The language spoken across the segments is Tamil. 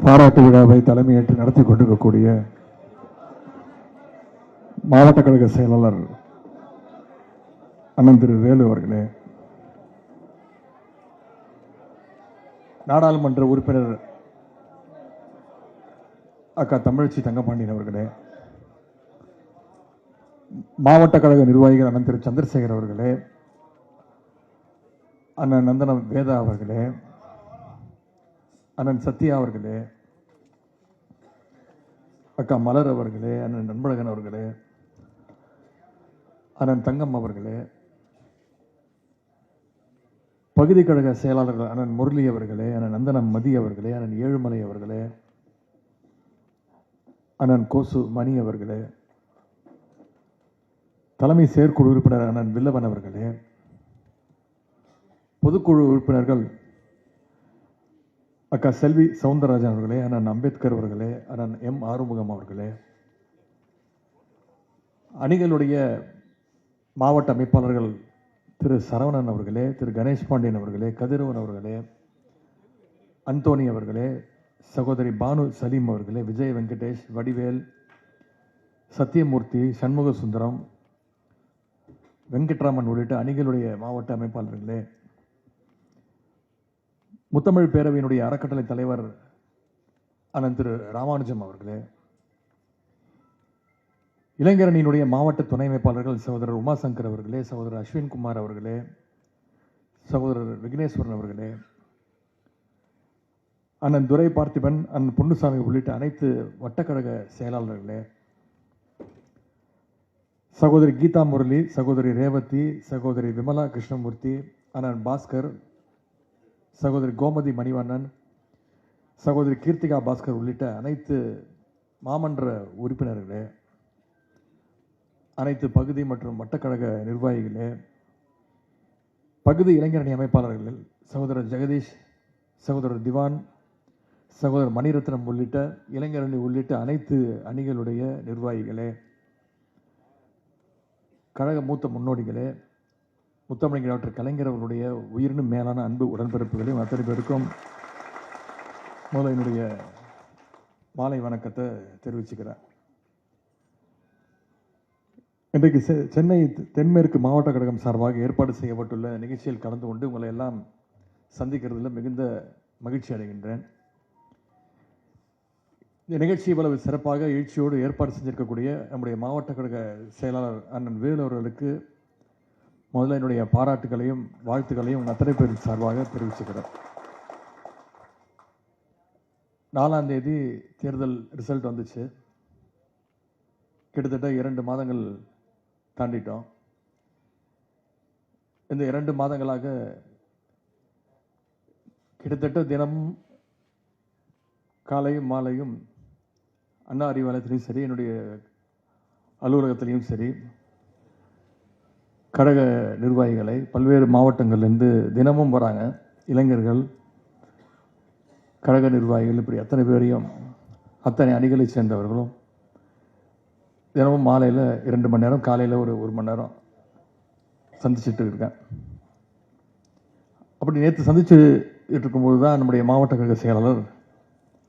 பாராட்டு விழாவை தலைமையேற்று நடத்தி கொண்டிருக்கக்கூடிய மாவட்ட கழக செயலாளர் அண்ணன் திரு வேலு அவர்களே, நாடாளுமன்ற உறுப்பினர் அக்கா தமிழச்சி தங்கபாண்டியன் அவர்களே, மாவட்ட கழக நிர்வாகிகள் அண்ணன் திரு சந்திரசேகர் அவர்களே, அண்ணன் நந்தனம் வேதா அவர்களே, அண்ணன் சத்யா அவர்களே, அக்கா மலர் அவர்களே, அண்ணன் நண்பழகன் அவர்களே, அண்ணன் தங்கம் அவர்களே, பகுதி கழக செயலாளர்கள் அண்ணன் முரளி அவர்களே, அண்ணன் நந்தனம் மதி அவர்களே, அண்ணன் ஏழுமலை அவர்களே, அண்ணன் கோசு மணி அவர்களே, தலைமை செயற்குழு உறுப்பினர் அண்ணன் வில்லவன் அவர்களே, பொதுக்குழு உறுப்பினர்கள் அக்கா செல்வி சவுந்தரராஜன் அவர்களே, அண்ணன் அம்பேத்கர் அவர்களே, அண்ணன் எம் ஆறுமுகம் அவர்களே, அணிகளுடைய மாவட்ட அமைப்பாளர்கள் திரு சரவணன் அவர்களே, திரு கணேஷ் பாண்டியன் அவர்களே, கதிரவன் அவர்களே, அந்தோனி அவர்களே, சகோதரி பானு சலீம் அவர்களே, விஜய் வெங்கடேஷ், வடிவேல், சத்தியமூர்த்தி, சண்முக சுந்தரம், வெங்கட்ராமன் உள்ளிட்ட அணிகளுடைய மாவட்ட அமைப்பாளர்களே, முத்தமிழ் பேரவையினுடைய அறக்கட்டளை தலைவர் அண்ணன் திரு ராமானுஜம் அவர்களே, இளைஞரணியினுடைய மாவட்ட துணை அமைப்பாளர்கள் சகோதரர் உமாசங்கர் அவர்களே, சகோதரர் அஸ்வின் குமார் அவர்களே, சகோதரர் விக்னேஸ்வரன் அவர்களே, அண்ணன் துரை பார்த்திபன், அண்ணன் பொன்னுசாமி உள்ளிட்ட அனைத்து வட்டக்கழக செயலாளர்களே, சகோதரி கீதா முரளி, சகோதரி ரேவதி, சகோதரி விமலா கிருஷ்ணமூர்த்தி, அண்ணன் பாஸ்கர், சகோதரி கோமதி மணிவண்ணன், சகோதரி கீர்த்திகா பாஸ்கர் உள்ளிட்ட அனைத்து மாமன்ற உறுப்பினர்களே, அனைத்து பகுதி மற்றும் வட்டக்கழக நிர்வாகிகளே, பகுதி இளைஞரணி அமைப்பாளர்கள் சகோதரர் ஜெகதீஷ், சகோதரர் திவான், சகோதரர் மணிரத்னம் உள்ளிட்ட இளைஞரணி உள்ளிட்ட அனைத்து அணிகளுடைய நிர்வாகிகளே, கழக மூத்த முன்னோடிகளே, முத்தமிழ் டாக்டர் கலைஞர் அவர்களுடைய உயிரினும் மேலான அன்பு உடன்பிறப்புகளையும் அத்தனை பேருக்கும் முதல்ல என்னுடைய மாலை வணக்கத்தை தெரிவிச்சுக்கிறேன். இன்றைக்கு சென்னை தென்மேற்கு மாவட்ட கழகம் சார்பாக ஏற்பாடு செய்யப்பட்டுள்ள நிகழ்ச்சியில் கலந்து கொண்டு உங்களை எல்லாம் சந்திக்கிறதுல மிகுந்த மகிழ்ச்சி அடைகின்றேன். இந்த நிகழ்ச்சி இவ்வளவு சிறப்பாக எழுச்சியோடு ஏற்பாடு செஞ்சிருக்கக்கூடிய நம்முடைய மாவட்ட கழக செயலாளர் அண்ணன் வேலு அவர்களுக்கு முதல்ல என்னுடைய பாராட்டுகளையும் வாழ்த்துக்களையும் அத்தனை பேர் சார்பாக தெரிவிச்சுக்கிறேன். 4ஆம் தேதி தேர்தல் ரிசல்ட் வந்துச்சு. கிட்டத்தட்ட 2 மாதங்கள் தாண்டிட்டோம். இந்த 2 மாதங்களாக கிட்டத்தட்ட தினமும் காலையும் மாலையும் அண்ணா அறிவாலயத்திலையும் சரி, என்னுடைய அலுவலகத்திலையும் சரி, கழக நிர்வாகிகளை பல்வேறு மாவட்டங்கள்லேருந்து தினமும் வராங்க. இளைஞர்கள், கழக நிர்வாகிகள், இப்படி அத்தனை பேரையும் அத்தனை அணிகளை சேர்ந்தவர்களும் தினமும் மாலையில் 2 மணி நேரம், காலையில் ஒரு 1 மணி நேரம் சந்திச்சுட்டு இருக்கேன். அப்படி நேற்று சந்திச்சுட்டு இருக்கும்போது தான் நம்முடைய மாவட்ட கழக செயலாளர்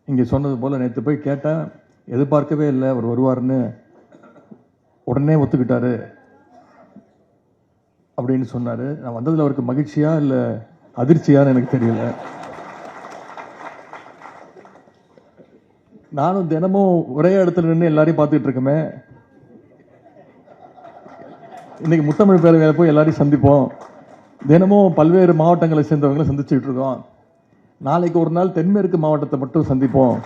இங்கே சொன்னது போல் நேற்று போய் கேட்டேன். எதிர்பார்க்கவே இல்லை அவர் வருவார்னு, உடனே ஒத்துக்கிட்டாரு அப்படின்னு சொன்னார். நான் வந்ததில் அவருக்கு மகிழ்ச்சியா இல்லை அதிர்ச்சியான்னு எனக்கு தெரியல. நானும் தினமும் ஒரே இடத்துல நின்று எல்லாரையும் பார்த்துக்கிட்டு இருக்கமே, இன்னைக்கு முத்தமிழ் பேரவையில் போய் எல்லாரையும் சந்திப்போம், தினமும் பல்வேறு மாவட்டங்களை சேர்ந்தவங்களை சந்திச்சுட்டு இருக்கோம், நாளைக்கு ஒரு நாள் தென்மேற்கு மாவட்டத்தை மட்டும் சந்திப்போம்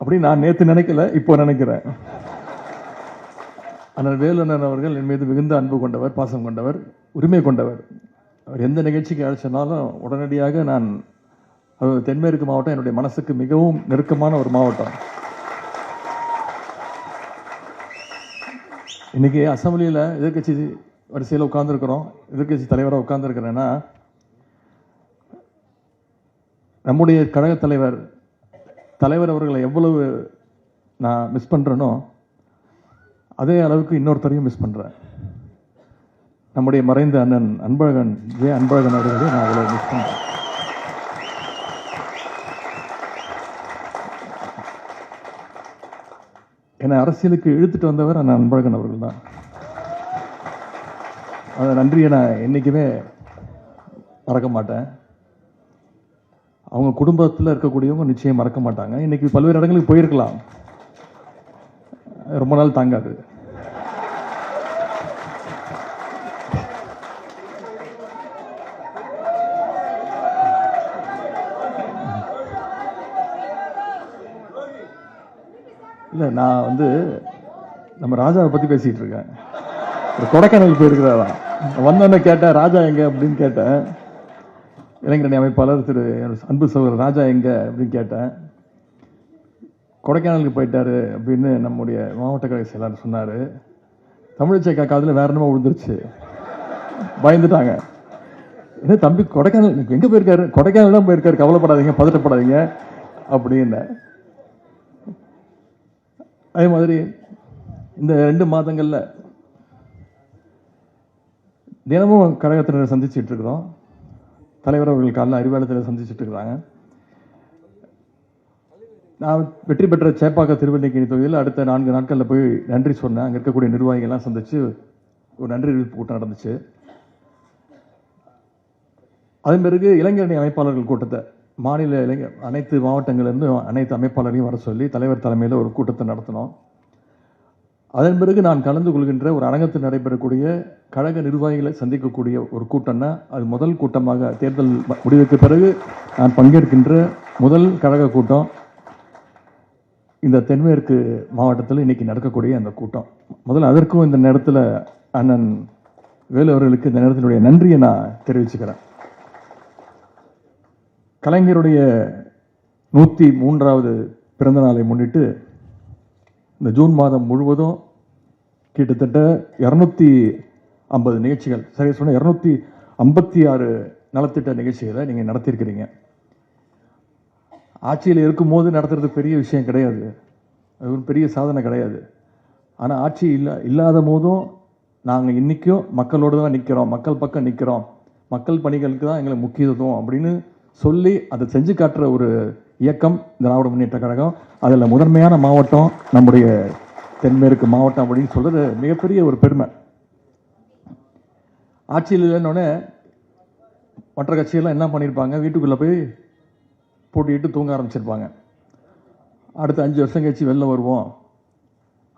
அப்படின்னு நான் நேற்று நினைக்கல, இப்போ நினைக்கிறேன். அண்ணன் வேலுண்ணன் அவர்கள் என் மீது மிகுந்த அன்பு கொண்டவர், பாசம் கொண்டவர், உரிமை கொண்டவர். அவர் எந்த நிகழ்ச்சிக்கு அழைச்சனாலும் உடனடியாக நான், தென்மேற்கு மாவட்டம் என்னுடைய மனசுக்கு மிகவும் நெருக்கமான ஒரு மாவட்டம். இன்னைக்கு அசம்பிளியில் எதிர்கட்சி வரிசையில் உட்கார்ந்துருக்கிறோம், எதிர்கட்சி தலைவராக உட்கார்ந்துருக்கிறேன்னா, நம்முடைய கழக தலைவர் அவர்களை எவ்வளவு நான் மிஸ் பண்ணுறேனோ அதே அளவுக்கு இன்னொருத்தரையும் மிஸ் பண்ணுறேன். நம்முடைய மறைந்த அண்ணன் அன்பழகன் அன்பழகன் அவர்களே நான் அவ்வளோ மிஸ் பண்ணுறேன். என்னை அரசியலுக்கு இழுத்துட்டு வந்தவர் அண்ணன் அன்பழகன் அவர்கள் தான். அந்த நன்றியை நான் என்றைக்குமே மறக்க மாட்டேன். அவங்க குடும்பத்தில் இருக்கக்கூடியவங்க நிச்சயம் மறக்க மாட்டாங்க. இன்னைக்கு பல்வேறு இடங்களுக்கு போயிருக்கலாம், ரொம்ப நாள் தாங்காது. இல்லை, நான் வந்து நம்ம ராஜாவை பற்றி பேசிகிட்டு இருக்கேன். கொடைக்கானல் போயிருக்கிறாரா, வந்தோன்னே கேட்டேன் ராஜா எங்கே அப்படின்னு கேட்டேன். இளைஞரணி அமைப்பாளர் திரு அன்பு சகோதரர் ராஜா எங்கே அப்படின்னு கேட்டேன். கொடைக்கானலுக்கு போயிட்டாரு அப்படின்னு நம்முடைய மாவட்ட கழக செயலாளர் சொன்னார். தமிழிசை காதில் வேற என்னமோ விழுந்துருச்சு, பயந்துட்டாங்க. என்ன தம்பி கொடைக்கானல் எங்கே போயிருக்காரு? கொடைக்கானல் தான் போயிருக்காரு, கவலைப்படாதீங்க, பதட்டப்படாதீங்க அப்படின்னு. அதே மாதிரி இந்த 2 மாதங்களில் தினமும் கழகத்தினரை சந்திச்சுட்டு இருக்கிறோம். தலைவர் அவர்கள் காலையில் அறிவாலயத்தில் சந்திச்சுட்டு இருக்கிறாங்க. நான் வெற்றி பெற்ற சேப்பாக்க திருவல்லிக்கேணி தொகுதியில் அடுத்த 4 நாட்களில் போய் நன்றி சொன்னேன். அங்கே இருக்கக்கூடிய நிர்வாகிகள்லாம் சந்திச்சு ஒரு நன்றி அறிவிப்பு கூட்டம் நடந்துச்சு. அதன் பிறகு இளைஞரணி அமைப்பாளர்கள் கூட்டத்தை மாநில அனைத்து மாவட்டங்கள்லேருந்து அனைத்து அமைப்பாளரையும் வர சொல்லி தலைவர் தலைமையில் ஒரு கூட்டத்தை நடத்தினோம். அதன் பிறகு நான் கலந்து கொள்கின்ற ஒரு அரங்கத்தில் நடைபெறக்கூடிய கழக நிர்வாகிகளை சந்திக்கக்கூடிய ஒரு கூட்டம்னா அது முதல் கூட்டமாக, தேர்தல் முடிவுக்கு பிறகு நான் பங்கேற்கின்ற முதல் கழக கூட்டம் இந்த தென்மேற்கு மாவட்டத்தில் இன்னைக்கு நடக்கக்கூடிய அந்த கூட்டம். முதல்ல அதற்கும் இந்த நேரத்தில் அண்ணன் வேலு அவர்களுக்கு இந்த நேரத்தினுடைய நன்றியை நான் தெரிவிச்சுக்கிறேன். கலைஞருடைய 103வது பிறந்த நாளை முன்னிட்டு இந்த ஜூன் மாதம் முழுவதும் கிட்டத்தட்ட 250 நிகழ்ச்சிகள், சரியா சொன்ன 256 நலத்திட்ட நிகழ்ச்சிகளை நீங்கள் நடத்தியிருக்கிறீங்க. ஆட்சியில் இருக்கும்போது நடத்துறது பெரிய விஷயம் கிடையாது, அது ஒரு பெரிய சாதனை கிடையாது. ஆனால் ஆட்சி இல்லாத போதும் நாங்கள் இன்றைக்கும் மக்களோடு தான் நிற்கிறோம், மக்கள் பக்கம் நிற்கிறோம், மக்கள் பணிகளுக்கு தான் எங்களுக்கு முக்கியத்துவம் அப்படின்னு சொல்லி அதை செஞ்சு காட்டுற ஒரு இயக்கம் திராவிட முன்னேற்ற கழகம். அதில் முதன்மையான மாவட்டம் நம்முடைய தென்மேற்கு மாவட்டம் அப்படின்னு சொல்றது மிகப்பெரிய ஒரு பெருமை. ஆட்சியில் இல்லைன்னொடனே மற்ற கட்சியெல்லாம் என்ன பண்ணியிருப்பாங்க, வீட்டுக்குள்ளே போய் போட்டிட்டு தூங்க ஆரம்பிச்சிருப்பாங்க. அடுத்த 5 வருஷம் கழிச்சு வெளில வருவோம்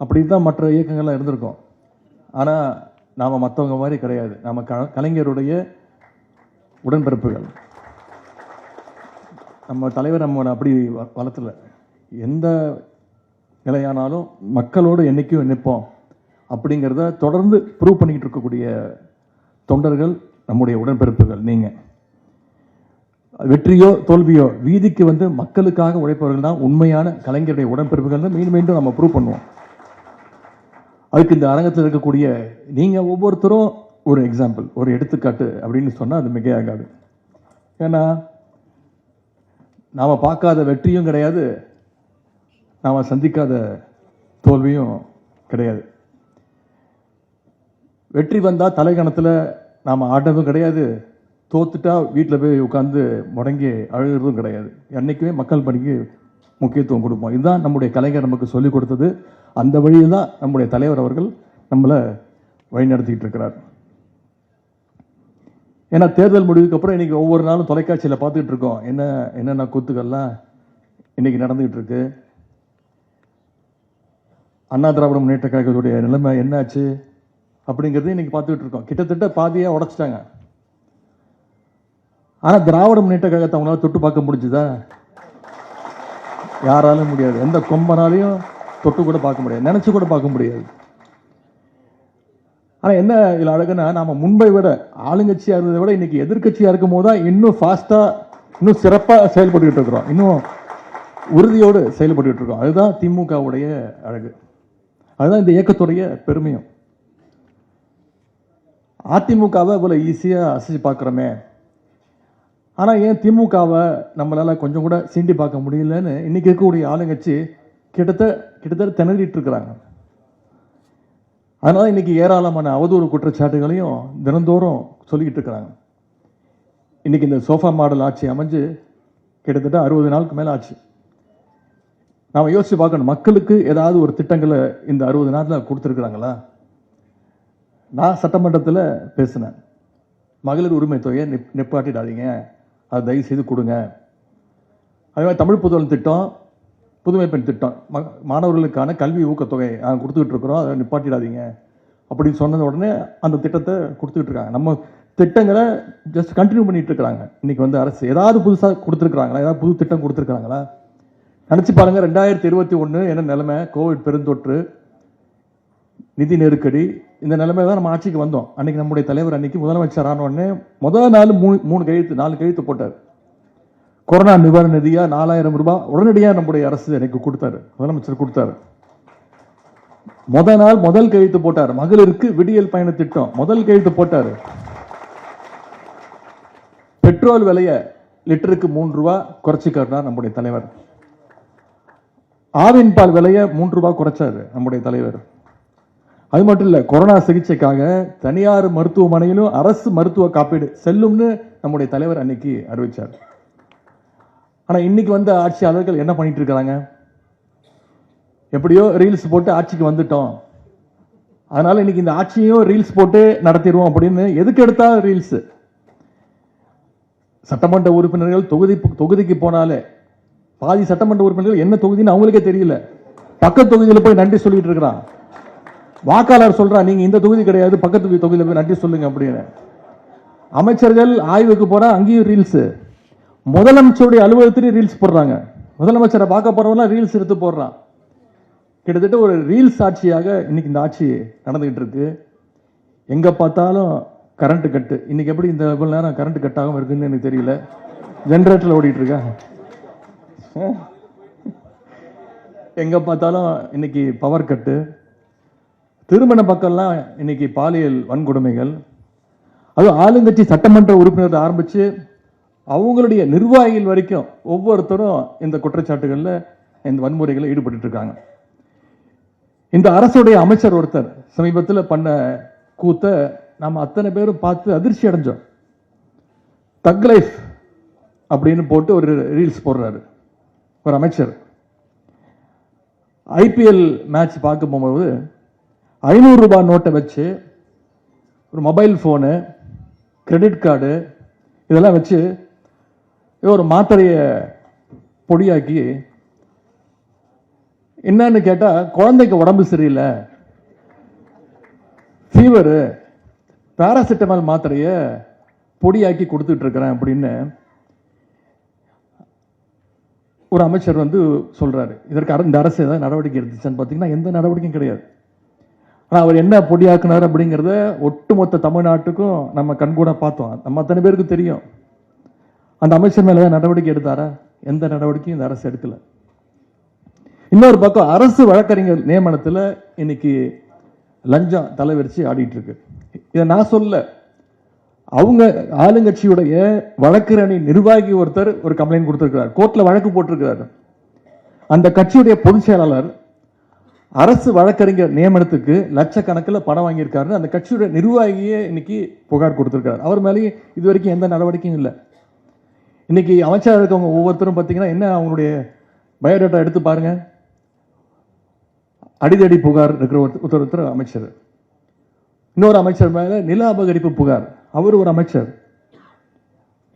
அப்படின்னு தான் மற்ற இயக்கங்கள்லாம் இருந்திருக்கும். ஆனால் நாம் மற்றவங்க மாதிரி கிடையாது. நாம் கலைஞருடைய உடன்பிறப்புகள். நம்ம தலைவர் நம்ம அப்படி வளர்த்துல எந்த நிலையானாலும் மக்களோடு என்றைக்கும் நிற்போம் அப்படிங்கிறத தொடர்ந்து ப்ரூவ் பண்ணிக்கிட்டு இருக்கக்கூடிய தொண்டர்கள் நம்முடைய உடன்பிறப்புகள். நீங்கள் வெற்றியோ தோல்வியோ வீதிக்கு வந்து மக்களுக்காக உழைப்பவர்கள் தான் உண்மையான கலைஞருடைய உடன்பிறப்புகள் தான் மீண்டும் மீண்டும் நம்ம ப்ரூவ் பண்ணுவோம். அதுக்கு இந்த அரங்கத்தில் இருக்கக்கூடிய நீங்கள் ஒவ்வொருத்தரும் ஒரு எக்ஸாம்பிள், ஒரு எடுத்துக்காட்டு அப்படின்னு சொன்னால் அது மிகையாகாது. ஏன்னா நாம் பார்க்காத வெற்றியும் கிடையாது, நாம் சந்திக்காத தோல்வியும் கிடையாது. வெற்றி வந்தால் தலைகணத்தில் நாம் ஆடுறதும் கிடையாது, தோத்துட்டா வீட்டில் போய் உட்காந்து முடங்கி அழுகிறதும் கிடையாது. என்றைக்குமே மக்கள் பணிக்கு முக்கியத்துவம் கொடுப்போம். இதுதான் நம்முடைய கலைஞர் நமக்கு சொல்லிக் கொடுத்தது. அந்த வழியில் தான் நம்முடைய தலைவர் அவர்கள் நம்மளை வழிநடத்திக்கிட்டு இருக்கிறார். ஏன்னா தேர்தல் முடிவுக்கு அப்புறம் இன்றைக்கி ஒவ்வொரு நாளும் தொலைக்காட்சியில் பார்த்துக்கிட்டு இருக்கோம், என்னென்ன கூத்துக்கள்லாம் இன்றைக்கி நடந்துக்கிட்டு இருக்கு. அண்ணா திராவிட முன்னேற்ற கழகத்துடைய நிலைமை என்னாச்சு அப்படிங்கிறது இன்றைக்கி பார்த்துக்கிட்டு இருக்கோம். கிட்டத்தட்ட பாதியாக உடைச்சிட்டாங்க. ஆனால் திராவிட முன்னேற்ற கழகத்தை அவங்களால தொட்டு பார்க்க முடிஞ்சுதா? யாராலும் முடியாது. எந்த கொம்பனாலையும் தொட்டு கூட பார்க்க முடியாது, நினச்சி கூட பார்க்க முடியாது. ஆனால் என்ன இதில் அழகுன்னா, நாம் முன்பை விட ஆளுங்கட்சியாக இருந்ததை விட இன்னைக்கு எதிர்கட்சியாக இருக்கும் போது தான் இன்னும் ஃபாஸ்ட்டாக, இன்னும் சிறப்பாக செயல்பட்டுக்கிட்டு இருக்கிறோம், இன்னும் உறுதியோடு செயல்பட்டுக்கிட்டு இருக்கோம். அதுதான் திமுகவுடைய அழகு, அதுதான் இந்த இயக்கத்துடைய பெருமையும். அதிமுகவை இவ்வளோ ஈஸியாக அசைச்சு பார்க்குறோமே, ஆனால் ஏன் திமுகவை நம்மளால் கொஞ்சம் கூட சீண்டி பார்க்க முடியலன்னு இன்னைக்கு இருக்கக்கூடிய ஆளுங்கட்சி கிட்டத்தட்ட திணறிட்டு இருக்கிறாங்க. அதனால இன்னைக்கு ஏராளமான அவதூறு குற்றச்சாட்டுகளையும் தினந்தோறும் சொல்லிக்கிட்டு இருக்கிறாங்க. இன்னைக்கு இந்த சோஃபா மாடல் ஆட்சி அமைஞ்சு கிட்டத்தட்ட 60 நாளுக்கு மேல ஆச்சு. நாம யோசிச்சு பார்க்கணும், மக்களுக்கு ஏதாவது ஒரு திட்டங்களை இந்த 60 நாளில் கொடுத்துருக்குறாங்களா? நான் சட்டமன்றத்தில் பேசினேன், மகளிர் உரிமை தொகையை நிப்பாட்டிடாதீங்க, அதை தயவு செய்து கொடுங்க. அதே மாதிரி தமிழ் புதல்வன் திட்டம், புதுமை பெண் திட்டம், மாணவர்களுக்கான கல்வி ஊக்கத்தொகை கொடுத்துக்கிட்டு இருக்கிறோம், அதை நிப்பாட்டிடாதீங்க அப்படின்னு சொன்னது உடனே அந்த திட்டத்தை கொடுத்துக்கிட்டு இருக்காங்க. நம்ம திட்டங்களை ஜஸ்ட் கண்டினியூ பண்ணிட்டு இருக்கிறாங்க. இன்னைக்கு வந்து அரசு ஏதாவது புதுசாக கொடுத்துருக்குறாங்களா? ஏதாவது புது திட்டம் கொடுத்துருக்காங்களா? நினச்சி பாருங்க, 2021 என்ன நிலைமை, கோவிட் பெருந்தொற்று, நிதி நெருக்கடி, இந்த நிலைமை தான் நம்ம ஆட்சிக்கு வந்தோம். அன்னைக்கு நம்முடைய தலைவர் அன்னைக்கு முதலமைச்சர் ஆன உடனே முதல் நாள் 4 கையெழுத்து போட்டார். கொரோனா நிவாரண நிதியா 4000 ரூபாய் உடனடியாக நம்முடைய அரசு எனக்கு கொடுத்தாரு, முதலமைச்சர் கொடுத்தாரு. முதல் கையெழுத்து போட்டார். மகளிருக்கு விடியல் பயண திட்டம் முதல் கையெழுத்து போட்டார். பெட்ரோல் விலைய லிட்டருக்கு 3 ரூபாய் குறைச்சி காட்டினார் நம்முடைய தலைவர். ஆவின் பால் விலைய 3 ரூபாய் குறைச்சாரு நம்முடைய தலைவர். அது மட்டும் இல்ல, கொரோனா சிகிச்சைக்காக தனியார் மருத்துவமனையிலும் அரசு மருத்துவ காப்பீடு செல்லும்னு நம்முடைய தலைவர் அன்னைக்கு அறிவிச்சார். ஆனா இன்னைக்கு வந்த ஆட்சியாளர்கள் என்ன பண்ணிட்டு இருக்காங்க? எப்படியோ ரீல்ஸ் போட்டு ஆட்சிக்கு வந்துட்டோம், அதனால இன்னைக்கு இந்த ஆட்சியையும் ரீல்ஸ் போட்டு நடத்திடுவோம் அப்படின்னு எதுக்கு எடுத்தா ரீல்ஸ். சட்டமன்ற உறுப்பினர்கள் தொகுதிக்கு போனாலே பாதி சட்டமன்ற உறுப்பினர்கள் என்ன தொகுதின்னு அவங்களுக்கே தெரியல. பக்கத்து தொகுதியில் போய் நன்றி சொல்லிட்டு இருக்கிறான். வாக்காளர் சொல்றான், நீங்க இந்த தொகுதி கிடையாது, பக்கத்து தொகுதியில் போய் நன்றி சொல்லுங்க அப்படின்னு. அமைச்சர்கள் ஆய்வுக்கு போறா, அங்கேயும் ரீல்ஸ். முதலமைச்சருடைய அலுவலகத்திலேயே ரீல்ஸ் போடுறாங்க. முதலமைச்சரை பார்க்க போறவங்க ரீல்ஸ் எடுத்து போடுறான். கிட்டத்தட்ட ஒரு ரீல்ஸ் ஆட்சியாக இன்னைக்கு இந்த ஆட்சி நடந்துகிட்டு இருக்கு. எங்க பார்த்தாலும் கரண்ட் கட்டு. இன்னைக்கு எப்படி இந்த இவ்வளவு நேரம் கரண்ட் கட் ஆகாம இருக்குன்னு எனக்கு தெரியல. ஜெனரேட்டர்ல ஓடிட்டு இருக்கா. எங்க பார்த்தாலும் இன்னைக்கு பவர் கட்டு. திருமண பக்கம்லாம் இன்னைக்கு பாலியல் வன்கொடுமைகள். அதுவும் ஆளுங்கட்சி சட்டமன்ற உறுப்பினர் ஆரம்பிச்சு அவங்களுடைய நிர்வாகிகள் வரைக்கும் ஒவ்வொருத்தரும் இந்த குற்றச்சாட்டுகள்ல, இந்த வன்முறைகளை ஈடுபட்டு இருக்காங்க. இந்த அரசுடைய அமைச்சர் ஒருத்தர் சமீபத்தில் பண்ண கூத்த நாம அத்தனை பேரும் பார்த்து அதிர்ச்சி அடைஞ்சோம். தக் லைஃப் அப்படின்னு போட்டு ஒரு ரீல்ஸ் போடுறாரு ஒரு அமைச்சர். ஐபிஎல் மேட்ச் பார்க்க போகும்போது 500 ரூபாய் நோட்டை வச்சு ஒரு மொபைல் போனு, கிரெடிட் கார்டு இதெல்லாம் வச்சு ஒரு மாத்திரைய பொடியாக்கி, என்னன்னு கேட்டா குழந்தைக்கு உடம்பு சரியில்லை, ஃபீவரு, பாராசிட்டமால் மாத்திரைய பொடியாக்கி கொடுத்துட்டு இருக்கிறேன் அப்படின்னு ஒரு அமைச்சர் வந்து சொல்றாரு. இதற்கு இந்த அரசு ஏதாவது நடவடிக்கை எடுத்துச்சான்னு பார்த்தீங்கன்னா எந்த நடவடிக்கையும் கிடையாது. ஆனால் அவர் என்ன பொடியாக்குனார் அப்படிங்கிறத ஒட்டுமொத்த தமிழ்நாட்டுக்கும் நம்ம கண்கூட பார்த்தோம். நம்ம அத்தனை பேருக்கு தெரியும். அந்த அமைச்சர் மேல நடவடிக்கை எடுத்தாரா? எந்த நடவடிக்கையும் இந்த அரசு எடுக்கல. இன்னொரு பக்கம் அரசு வழக்கறிஞர் நியமனத்தில் இன்னைக்கு லஞ்சம் தலைவரிச்சு ஆடிட்டு இருக்கு. இதை நான் சொல்ல, அவங்க ஆளுங்கட்சியுடைய வழக்கரணி நிர்வாகி ஒருத்தர் ஒரு கம்ப்ளைண்ட் கொடுத்திருக்கிறார், கோர்ட்ல வழக்கு போட்டிருக்கிறார். அந்த கட்சியுடைய பொதுச் செயலாளர் அரசு வழக்கறிஞர் நியமனத்துக்கு லட்சக்கணக்கில் பணம் வாங்கியிருக்காருன்னு அந்த கட்சியுடைய நிர்வாகியே இன்னைக்கு புகார் கொடுத்திருக்காரு. அவர் மேலேயும் இது வரைக்கும் எந்த நடவடிக்கையும் இல்லை. இன்னைக்கு அமைச்சராக இருக்கவங்க ஒவ்வொருத்தரும் பார்த்தீங்கன்னா என்ன, அவங்களுடைய பயோடேட்டா எடுத்து பாருங்க. அடிதடி புகார் இருக்கிற ஒருத்தர் அமைச்சர். இன்னொரு அமைச்சர் மேல நில அபகரிப்பு புகார், அவர் ஒரு அமைச்சர்.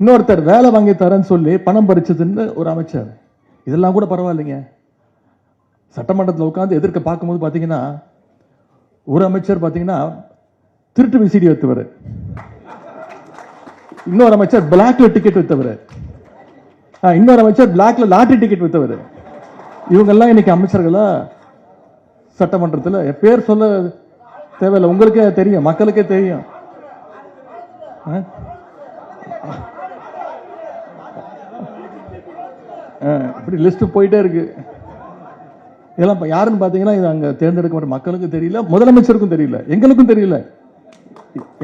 இன்னொருத்தர் வேலை வாங்கி தரேன்னு சொல்லி பணம் பறிச்சதுன்னு ஒரு அமைச்சர். இதெல்லாம் கூட பரவாயில்லைங்க. சட்டமன்றத்தில் உட்காந்து எதிர்க்க பார்க்கும்போது பார்த்தீங்கன்னா ஒரு அமைச்சர் பார்த்தீங்கன்னா திருட்டு விசிடி வைத்தவர், இன்னொரு அமைச்சர் பிளாக்ல டிக்கெட் வித்தவர், இன்னொரு அமைச்சர் பிளாக்ல லாட்டரி டிக்கெட் வித்தவர். இவங்கெல்லாம் இன்னைக்கு அமைச்சர்களா சட்டமன்றத்தில்? பேர் சொல்ல தேவையில்லை, உங்களுக்கே தெரியும், மக்களுக்கே தெரியும். இப்படி லிஸ்ட் போயிட்டே இருக்கு. இதெல்லாம் யாருன்னு பார்த்தீங்கன்னா இது அங்கே தேர்ந்தெடுக்கப்பட்ட மக்களுக்கும் தெரியல, முதலமைச்சருக்கும் தெரியல, எங்களுக்கும் தெரியல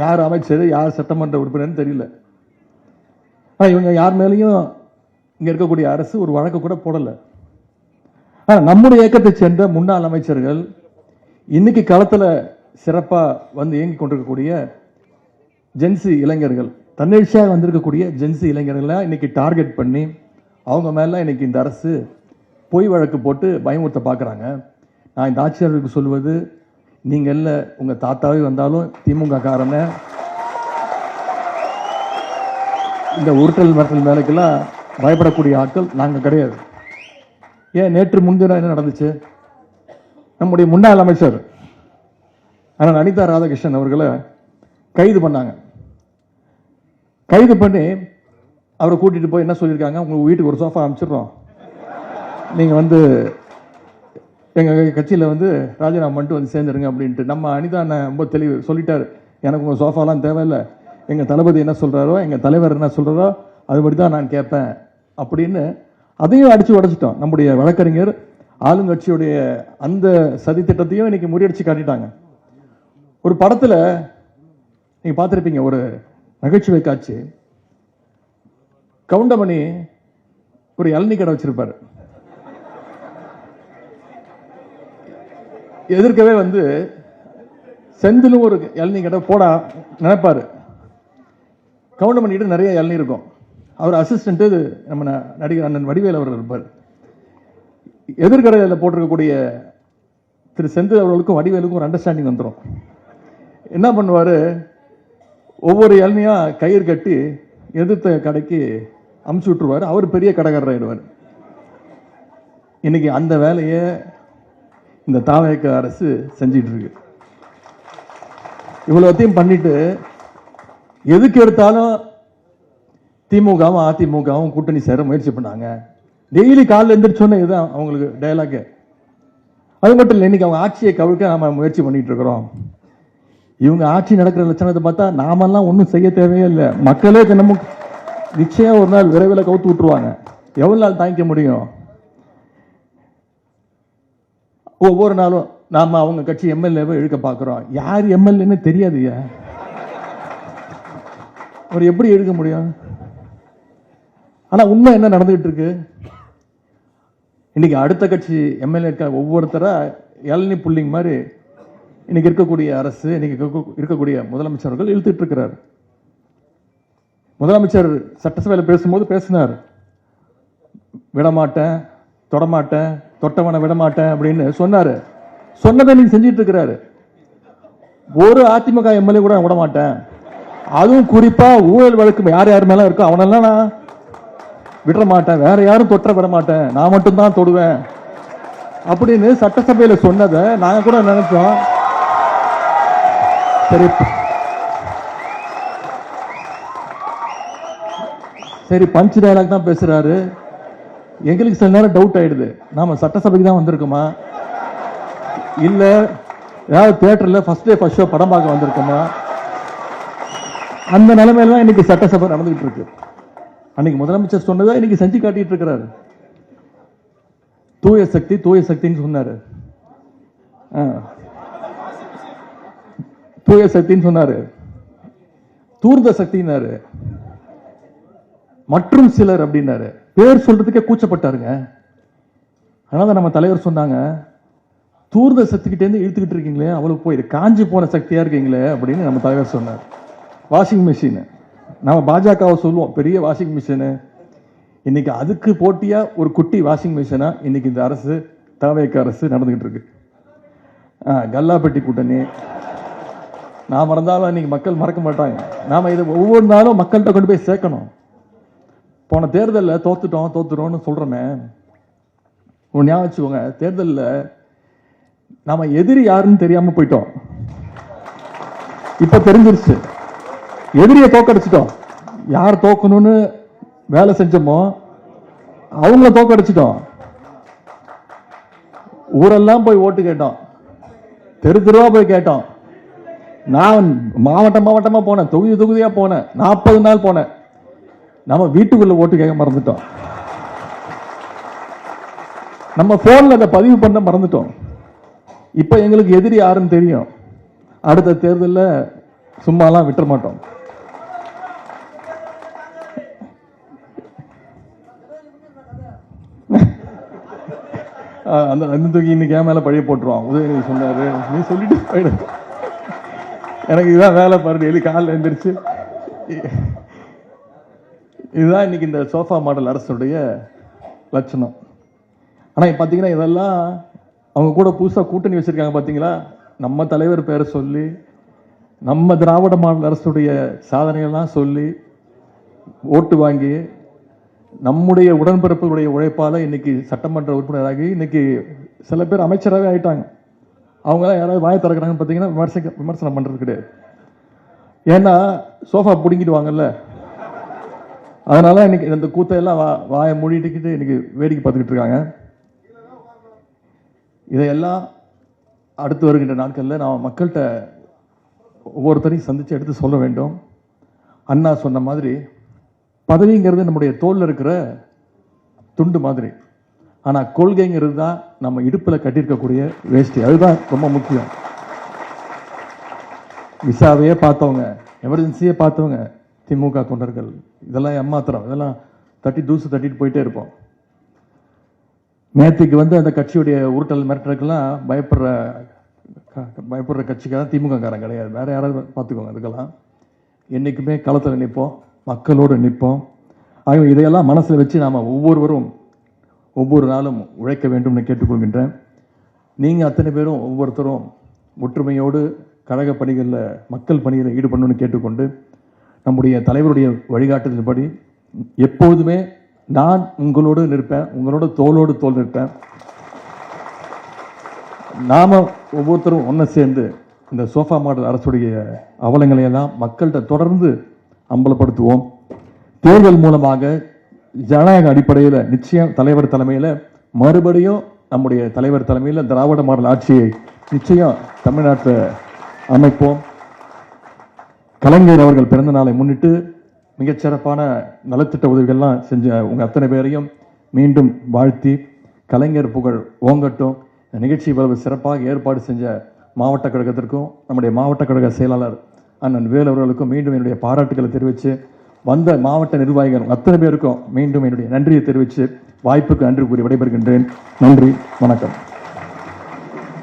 யார் அமைச்சர் யார் சட்டமன்ற உறுப்பினர் தெரியல. ஆனால் இவங்க யார் மேலேயும் இங்கே இருக்கக்கூடிய அரசு ஒரு வழக்கு கூட போடலை. நம்முடைய இயக்கத்தை சேர்ந்த முன்னாள் அமைச்சர்கள் இன்னைக்கு களத்தில் சிறப்பாக வந்து இயங்கி கொண்டிருக்கக்கூடிய ஜென்சி இளைஞர்கள், தன்னெழுச்சியாக வந்திருக்கக்கூடிய ஜென்சி இளைஞர்களை இன்னைக்கு டார்கெட் பண்ணி அவங்க மேலே இன்னைக்கு இந்த அரசு பொய் வழக்கு போட்டு பயமுறுத்த பார்க்குறாங்க. நான் இந்த ஆட்சியாளருக்கு சொல்வது, நீங்கள் இல்லை, உங்கள் தாத்தாவே வந்தாலும் திமுக காரனை இந்த உருட்டல் மிரட்டல் வேலைக்கெல்லாம் பயப்படக்கூடிய ஆட்கள் நாங்கள் கிடையாது. ஏன் நேற்று முன்தினம் என்ன நடந்துச்சு? நம்முடைய முன்னாள் அமைச்சர் ஆனால் அனிதா ராதாகிருஷ்ணன் அவர்களை கைது பண்ணாங்க. கைது பண்ணி அவரை கூட்டிகிட்டு போய் என்ன சொல்லியிருக்காங்க, உங்கள் வீட்டுக்கு ஒரு சோஃபா அனுப்பிச்சிடுறோம், நீங்கள் வந்து எங்கள் கட்சியில் வந்து ராஜினாமா பண்ணிட்டு வந்து சேர்ந்துருங்க அப்படின்ட்டு. நம்ம அனிதா அண்ணன் ரொம்ப தெளிவு சொல்லிட்டார், எனக்கு உங்கள் சோஃபாலாம் தேவையில்லை, எங்கள் தளபதி என்ன சொல்கிறாரோ, எங்கள் தலைவர் என்ன சொல்கிறாரோ அதுபடி தான் நான் கேட்பேன் அப்படின்னு அதையும் அடித்து உடைச்சிட்டோம். நம்முடைய வழக்கறிஞர் ஆளுங்கட்சியுடைய அந்த சதி திட்டத்தையும் இன்னைக்கு முறியடிச்சு காட்டிட்டாங்க. ஒரு படத்தில் நீங்கள் பார்த்துருப்பீங்க, ஒரு நகைச்சுவை காட்சி. கவுண்டமணி ஒரு இளநீ கடை வச்சிருப்பார். எதிர்க்கவே வந்து செந்திலும் ஒரு இளநீ கடை போட நினைப்பாரு. கவுண்டமணிக்கிட்ட நிறைய இளநீ இருக்கும். அவர் அசிஸ்டன்ட் நம்ம நடிகர் அண்ணன் வடிவேல் அவர் இருப்பார். எதிர்கடையில் போட்டிருக்கக்கூடிய திரு செந்தில் அவர்களுக்கும் வடிவேலுக்கும் ஒரு அண்டர்ஸ்டாண்டிங் வந்துடும். என்ன பண்ணுவார், ஒவ்வொரு இளநியா கயிறு கட்டி எதிர்த்த கடைக்கு அமுச்சு விட்டுருவார். அவர் பெரிய கடைக்காரர் ஆயிடுவார். இன்னைக்கு அந்த வேலையை இந்த தாவேக அரசு செஞ்சிட்டு இருக்கு. இவ்வளோத்தையும் பண்ணிட்டு எதுக்கு எடுத்தாலும் திமுகவும் அதிமுகவும் கூட்டணி சேர முயற்சி பண்ணாங்க. டெய்லி காலையில் எந்திரிச்சோன்னே இதுதான் அவங்களுக்கு டயலாக். அது மட்டும் இல்லை, இன்னைக்கு அவங்க ஆட்சியை கவிழ்க்க நாம முயற்சி பண்ணிட்டு இருக்கிறோம். இவங்க ஆட்சி நடக்கிற லட்சணத்தை பார்த்தா நாமெல்லாம் ஒன்றும் செய்ய தேவையே இல்லை. மக்களே தினமும் நிச்சயம் ஒரு நாள் விரைவில் கவுத்து விட்டுருவாங்க. எவ்வளவு நாள் தாங்கிக்க முடியும்? ஒவ்வொரு நாளும் நாம அவங்க கட்சி எம்எல்ஏவை இழுக்க பார்க்கிறோம். யார் எம்எல்ஏன்னு தெரியாதுயா, அவர் எப்படி இழுக்க முடியும்? ஆனா உண்மை என்ன நடந்துகிட்டு இருக்கு? இன்னைக்கு அடுத்த கட்சி எம்எல்ஏ ஒவ்வொருத்தரா இளநீ புள்ளிங் மாதிரி இன்னைக்கு இருக்கக்கூடிய அரசு, இன்னைக்கு இருக்கக்கூடிய முதலமைச்சர்கள் இழுத்துட்டு இருக்கிறார். முதலமைச்சர் சட்டசபையில் பேசும்போது பேசினார், விடமாட்டேன், தொடமாட்டேன், தொட்டவனை விடமாட்டேன் அப்படின்னு சொன்னாரு. சொன்னதை நீங்க செஞ்சிட்டு இருக்கிறாரு. ஒரு அதிமுக எம்எல்ஏ கூட விட மாட்டேன், அதுவும் குறிப்பா ஊழல் வழக்கு யார் யார் மேல இருக்கோ அவனெல்லாம் நான் விட மாட்டேன், வேற யாரும் தொற்ற விட மாட்டேன், நான் மட்டும்தான் தொடுவேன் அப்படின்னு சட்டசபையில சொன்னதை நாங்க கூட நினைச்சோம். சரி சரி பஞ்ச் டயலாக் தான் பேசுறாரு. எங்களுக்கு சில நேரம் டவுட் ஆயிடுது, நாம சட்டசபைக்கு தான் வந்திருக்கோமா இல்ல ஏதாவது தியேட்டர்ல ஃபர்ஸ்ட் டே ஃபர்ஸ்ட் ஷோ படம் பார்க்க வந்திருக்கோமா? அந்த நிலைமையில தான் இன்னைக்கு சட்டசபை நடந்துகிட்டு இருக்கு. அன்னைக்கு முதலமைச்சர் சொன்னதை இன்னைக்கு செஞ்சு காட்டிட்டு இருக்கிறாரு. தூய சக்தி தூய சக்தின்னு சொன்னாரு, தூய சக்தின்னு சொன்னாரு, தூர்ந்த சக்தினாரு, மற்றும் சிலர் அப்படின்னாரு. பேர் சொல்றதுக்கே கூச்சப்பட்டாருங்க. அதனால நம்ம தலைவர் சொன்னாங்க, தூர்ந்த சக்திக்கிட்டே இருந்து இழுத்துக்கிட்டு இருக்கீங்களே, அவ்வளவு போயிரு, காஞ்சி போன சக்தியா இருக்கீங்களே அப்படின்னு நம்ம தலைவர் சொன்னார். வாஷிங் மிஷின், நம்ம பாஜகவை சொல்லுவோம் பெரிய வாஷிங் மிஷின், இன்னைக்கு அதுக்கு போட்டியா ஒரு குட்டி வாஷிங் மிஷினா இன்னைக்கு இந்த அரசு, தவேக அரசு நடந்துகிட்டு இருக்கு. கல்லாப்பட்டி கூட்டணி நான் மறந்தாலும் இன்னைக்கு மக்கள் மறக்க மாட்டாங்க. நாம இதை ஒவ்வொரு நாளும் மக்கள்கிட்ட கொண்டு போய் சேர்க்கணும். போன தேர்தலில் தோத்துட்டோம்னு சொல்றோமே, ஒரு ஞாபகம் வச்சுக்கோங்க, தேர்தலில் நாம எதிரி யாருன்னு தெரியாம போயிட்டோம். இப்ப தெரிஞ்சிருச்சு, எதிரியை தோக்கடிச்சிட்டோம். யார் தோக்கணும்னு வேலை செஞ்சோமோ அவங்கள தோக்கடிச்சிட்டோம். ஊரெல்லாம் போய் ஓட்டு கேட்டோம், தெரு தெருவா போய் கேட்டோம். நான் மாவட்டமா போனேன், தொகுதியா போனேன், 40 நாள் போனேன். நம்ம வீட்டுக்குள்ள ஓட்டு கேட்க மறந்துட்டோம். நம்ம போன்ல அதை பதிவு பண்ண மறந்துட்டோம். இப்ப எங்களுக்கு எதிரி யாருன்னு தெரியும். அடுத்த தேர்தலில் சும்மாலாம் விட்டுற மாட்டோம். அந்த தூக்கி இன்னைக்கு மேல பழைய போட்டுருவான். உதயநிதி சொன்னாரு, நீ சொல்லிட்டு போயிடு. எனக்கு இதுதான் வேலை பாருங்க, டெய்லி காலையில் எழுந்திரிச்சு இதுதான் இன்னைக்கு இந்த சோஃபா மாடல் அரசுடைய லட்சணம். ஆனால் பார்த்தீங்கன்னா இதெல்லாம் அவங்க கூட புதுசாக கூட்டணி வச்சிருக்காங்க பார்த்தீங்களா, நம்ம தலைவர் பேரை சொல்லி நம்ம திராவிட மாடல் அரசுடைய சாதனைகள்லாம் சொல்லி ஓட்டு வாங்கி நம்முடைய உடன்பிறப்புகளுடைய உழைப்பால் இன்னைக்கு சட்டமன்ற உறுப்பினராகி இன்னைக்கு சில பேர் அமைச்சராகவே ஆயிட்டாங்க. அவங்களாம் யாராவது வாயை திறக்கிறாங்கன்னு பார்த்தீங்கன்னா விமர்சனம் பண்ணுறது கிடையாது. ஏன்னா சோஃபா பிடுங்கிடுவாங்கல்ல, அதனால இன்னைக்கு இந்த கூத்தையெல்லாம் வாயை மூடிட்டுக்கிட்டு இன்னைக்கு வேடிக்கை பார்த்துக்கிட்டு இருக்காங்க. இதையெல்லாம் அடுத்து வருகின்ற நாட்களில் நான் மக்கள்கிட்ட ஒவ்வொருத்தரையும் சந்தித்து எடுத்து சொல்ல வேண்டும். அண்ணா சொன்ன மாதிரி பதவிங்கிறது நம்முடைய தோளில் இருக்கிற துண்டு மாதிரி, ஆனால் கொள்கைங்கிறது தான் நம்ம இடுப்பில் கட்டியிருக்கக்கூடிய வேஷ்டி. அதுதான் ரொம்ப முக்கியம். விசாவையே பார்த்தவங்க, எமர்ஜென்சியே பார்த்தவங்க திமுக தொண்டர்கள், இதெல்லாம் ஏமாத்திரம், இதெல்லாம் தூசு தட்டிட்டு போயிட்டே இருப்போம். நேற்றுக்கு அந்த கட்சியுடைய உருட்டல் மிரட்டலுக்கெல்லாம் பயப்படுற கட்சிக்காக திமுக காரன் கிடையாது, வேற யாராவது பார்த்துக்கோங்க. அதுக்கெல்லாம் என்றைக்குமே களத்தில் நிற்போம், மக்களோடு நிற்போம். ஆகவே இதையெல்லாம் மனசில் வச்சு நாம் ஒவ்வொருவரும் ஒவ்வொரு நாளும் உழைக்க வேண்டும்னு கேட்டுக்கொள்கின்றேன். நீங்கள் அத்தனை பேரும் ஒவ்வொருத்தரும் ஒற்றுமையோடு கழக பணிகளில் மக்கள் பணிகளில் ஈடுபடணும்னு கேட்டுக்கொண்டு, நம்முடைய தலைவருடைய வழிகாட்டுதல்படி எப்போதுமே நான் உங்களோடு நிற்பேன், உங்களோட தோளோடு தோள் நிற்பேன். நாம ஒவ்வொருத்தரும் ஒன்று சேர்ந்து இந்த சோஃபா மாடல் அரசுடைய அவலங்களையெல்லாம் மக்கள்கிட்ட தொடர்ந்து அம்பலப்படுத்துவோம். தேர்தல் மூலமாக ஜனநாயக அடிப்படையில் நிச்சயம் தலைவர் தலைமையில் மறுபடியும் நம்முடைய தலைவர் தலைமையில் திராவிட மாடல் ஆட்சியை நிச்சயம் தமிழ்நாட்டில் அமைப்போம். கலைஞர் அவர்கள் பிறந்த நாளை முன்னிட்டு மிகச்சிறப்பான நலத்திட்ட உதவிகள்லாம் செஞ்ச உங்கள் அத்தனை பேரையும் மீண்டும் வாழ்த்தி, கலைஞர் புகழ் ஓங்கட்டும். நிகழ்ச்சி இவ்வளவு சிறப்பாக ஏற்பாடு செஞ்ச மாவட்ட கழகத்திற்கும் நம்முடைய மாவட்ட கழக செயலாளர் அண்ணன் வேல் அவர்களுக்கும் மீண்டும் என்னுடைய பாராட்டுகளை தெரிவித்து, வந்த மாவட்ட நிர்வாகிகள் அத்தனை பேருக்கும் மீண்டும் என்னுடைய நன்றியை தெரிவித்து வாய்ப்புக்கு நன்றி கூறி விடைபெறுகின்றேன். நன்றி, வணக்கம்.